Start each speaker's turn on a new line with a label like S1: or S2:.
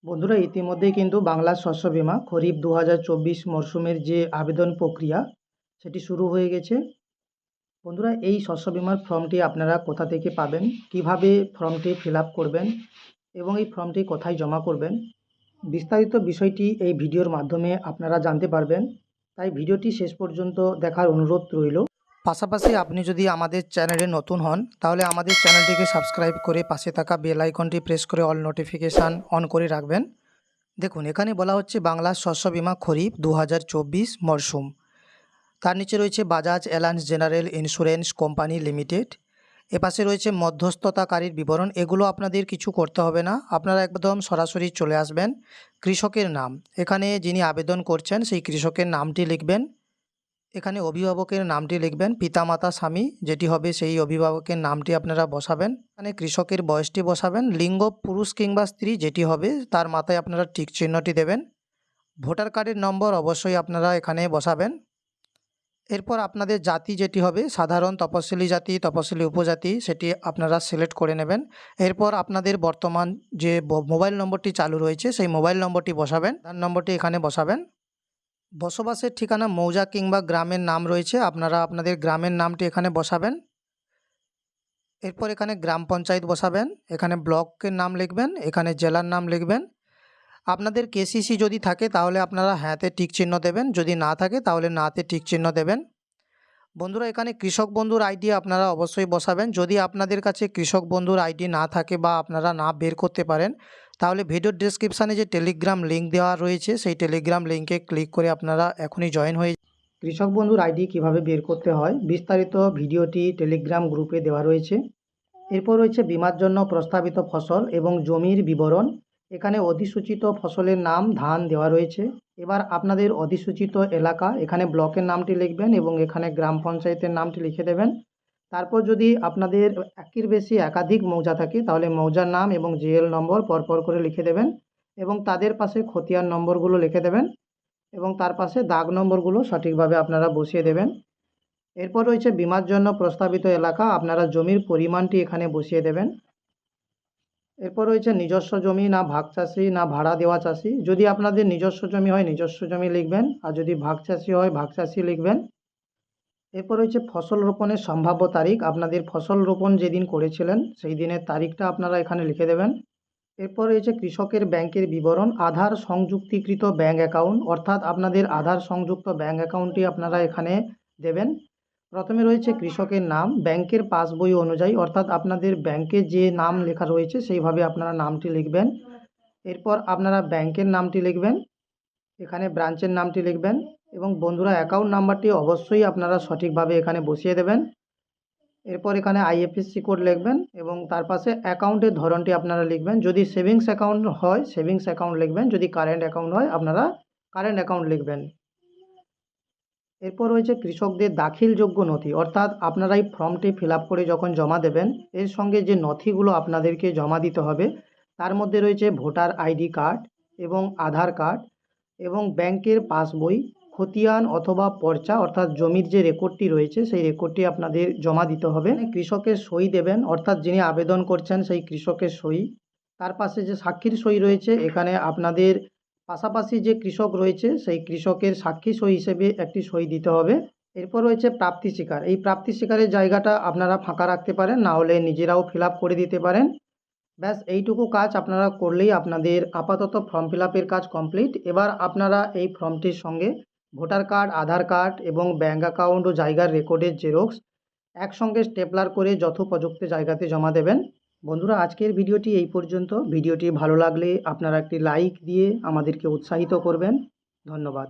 S1: বন্ধুরা ইতিমধ্যেই কিন্তু বাংলার শস্য বীমা খরিফ 2024 মরশুমের যে আবেদন প্রক্রিয়া সেটি শুরু হয়ে গেছে। বন্ধুরা এই শস্য বীমার ফর্মটি আপনারা কোথা থেকে পাবেন, কিভাবে ফর্মটি ফিল আপ করবেন এবং এই ফর্মটি কোথায় জমা করবেন, বিস্তারিত বিষয়টি এই ভিডিওর মাধ্যমে আপনারা জানতে পারবেন। তাই ভিডিওটি শেষ পর্যন্ত দেখার অনুরোধ রইল। পাশাপাশি আপনি যদি আমাদের চ্যানেলে নতুন হন তাহলে আমাদের চ্যানেলটিকে সাবস্ক্রাইব করে পাশে থাকা বেল আইকনটি প্রেস করে অল নোটিফিকেশান অন করে রাখবেন। দেখুন এখানে বলা হচ্ছে বাংলার শস্য বীমা খরিফ 2024 মরশুম। তার নিচে রয়েছে Bajaj alliance general insurance company limited. এপাশে রয়েছে মধ্যস্থতাকারীর বিবরণ। এগুলো আপনাদের কিছু করতে হবে না, আপনারা একদম সরাসরি চলে আসবেন। কৃষকের নাম, এখানে যিনি আবেদন করছেন সেই কৃষকের নামটি লিখবেন। এখানে অভিভাবকের নামটি লিখবেন, পিতামাতা স্বামী যেটি হবে সেই অভিভাবকের নামটি আপনারা বসাবেন। এখানে কৃষকের বয়সটি বসাবেন, লিঙ্গ পুরুষ কিংবা স্ত্রী যেটি হবে তার মাথায় আপনারা টিক চিহ্নটি দেবেন। ভোটার কার্ডের নম্বর অবশ্যই আপনারা এখানে বসাবেন। এরপর আপনাদের জাতি যেটি হবে সাধারণ, তপশিলি জাতি, তপশিলি উপজাতি, সেটি আপনারা সিলেক্ট করে নেবেন। এরপর আপনাদের বর্তমান যে মোবাইল নম্বরটি চালু রয়েছে সেই মোবাইল নম্বরটি বসাবেন, তার নম্বরটি এখানে বসাবেন। বসবাসের ঠিকানা মৌজা কিংবা গ্রামের নাম রয়েছে, আপনারা আপনাদের গ্রামের নামটি এখানে বসাবেন। এরপর এখানে গ্রাম পঞ্চায়েত বসাবেন, এখানে ব্লকের নাম লিখবেন, এখানে জেলার নাম লিখবেন। আপনাদের কেসিসি যদি থাকে তাহলে আপনারা হ্যাঁতে টিক চিহ্ন দেবেন, যদি না থাকে তাহলে নাতে টিক চিহ্ন দেবেন। বন্ধুরা এখানে কৃষক বন্ধুর আইডি আপনারা অবশ্যই বসাবেন। যদি আপনাদের কাছে কৃষক বন্ধুর আইডি না থাকে বা আপনারা না বের করতে পারেন তাহলে ভিডিওর ডেসক্রিপশানে যে টেলিগ্রাম লিঙ্ক দেওয়া রয়েছে সেই টেলিগ্রাম লিঙ্কে ক্লিক করে আপনারা এখনই জয়েন হয়ে কৃষক বন্ধুর আইডি কিভাবে বের করতে হয় বিস্তারিত ভিডিওটি টেলিগ্রাম গ্রুপে দেওয়া রয়েছে। এরপর রয়েছে বীমার জন্য প্রস্তাবিত ফসল এবং জমির বিবরণ। এখানে অধিসূচিত ফসলের নাম ধান দেওয়া রয়েছে। এবার আপনাদের অধিসূচিত এলাকা, এখানে ব্লকের নামটি লিখবেন এবং এখানে গ্রাম পঞ্চায়েতের নামটি লিখে দেবেন। তারপর যদি আপনাদের একের বেশি একাধিক মৌজা থাকে তাহলে মৌজার নাম এবং জিএল নম্বর পরপর করে লিখে দেবেন এবং তাদের পাশে খতিয়ান নম্বরগুলো লিখে দেবেন এবং তার পাশে দাগ নম্বরগুলো সঠিকভাবে আপনারা বসিয়ে দেবেন। এরপর রয়েছে বীমার জন্য প্রস্তাবিত এলাকা, আপনারা জমির পরিমাণটি এখানে বসিয়ে দেবেন। এরপর রয়েছে নিজস্ব জমি না ভাগ চাষি না ভাড়া দেওয়া চাষি। যদি আপনাদের নিজস্ব জমি হয় নিজস্ব জমি লিখবেন, আর যদি ভাগ চাষি হয় ভাগ চাষি লিখবেন। এরপর রয়েছে ফসল রোপণের সম্ভাব্য তারিখ, আপনাদের ফসল রোপণ যেদিন করেছিলেন সেই দিনের তারিখটা আপনারা এখানে লিখে দেবেন। এরপর রয়েছে কৃষকের ব্যাংকের বিবরণ, আধার সংযুক্তিকৃত ব্যাংক অ্যাকাউন্ট, অর্থাৎ আপনাদের আধার সংযুক্ত ব্যাংক অ্যাকাউন্টটি আপনারা এখানে দেবেন। প্রথমে রয়েছে কৃষকের নাম, ব্যাংকের পাসবই অনুযায়ী, অর্থাৎ আপনাদের ব্যাংকে যে নাম লেখা রয়েছে সেইভাবে আপনারা নামটি লিখবেন। এরপর আপনারা ব্যাংকের নামটি লিখবেন, এখানে ব্রাঞ্চের নামটি লিখবেন এবং বন্ধুরা অ্যাকাউন্ট নাম্বারটি অবশ্যই আপনারা সঠিকভাবে এখানে বসিয়ে দেবেন। এরপর এখানে আইএফএসসি কোড লিখবেন এবং তার পাশে অ্যাকাউন্টের ধরনটি আপনারা লিখবেন। যদি সেভিংস অ্যাকাউন্ট হয় সেভিংস অ্যাকাউন্ট লিখবেন, যদি কারেন্ট অ্যাকাউন্ট হয় আপনারা কারেন্ট অ্যাকাউন্ট লিখবেন। এরপর রয়েছে কৃষকদের দাখিলযোগ্য নথি, অর্থাৎ আপনারা এই ফর্মটি ফিল আপ করে যখন জমা দেবেন এর সঙ্গে যে নথিগুলো আপনাদেরকে জমা দিতে হবে তার মধ্যে রয়েছে ভোটার আইডি কার্ড এবং আধার কার্ড এবং ব্যাংকের পাসবই, খতিয়ান অথবা পর্চা, অর্থাৎ জমির যে রেকর্ডটি রয়েছে সেই রেকর্ডটি আপনাদের জমা দিতে হবে। কৃষকের সই দেবেন, অর্থাৎ যিনি আবেদন করছেন সেই কৃষকের সই। তার পাশে যে সাক্ষীর সই রয়েছে এখানে আপনাদের পাশাপাশি যে কৃষক রয়েছে সেই কৃষকের সাক্ষী সই হিসেবে একটি সই দিতে হবে। এরপর রয়েছে প্রাপ্তি স্বীকার, এই প্রাপ্তি স্বীকারের জায়গাটা আপনারা ফাঁকা রাখতে পারেন, না হলে নিজেরাও ফিল আপ করে দিতে পারেন। ব্যাস এইটুকু কাজ আপনারা করলেই আপনাদের আপাতত ফর্ম ফিল আপের কাজ কমপ্লিট। এবার আপনারা এই ফর্মটির সঙ্গে ভোটার কার্ড, আধার কার্ড এবং ব্যাঙ্ক অ্যাকাউন্ট ও জায়গার রেকর্ডের জেরক্স একসঙ্গে স্টেপলার করে যথোপযুক্ত জায়গাতে জমা দেবেন। বন্ধুরা আজকের ভিডিওটি এই পর্যন্ত। ভিডিওটি ভালো লাগলে আপনারা একটি লাইক দিয়ে আমাদেরকে উৎসাহিত করবেন। ধন্যবাদ।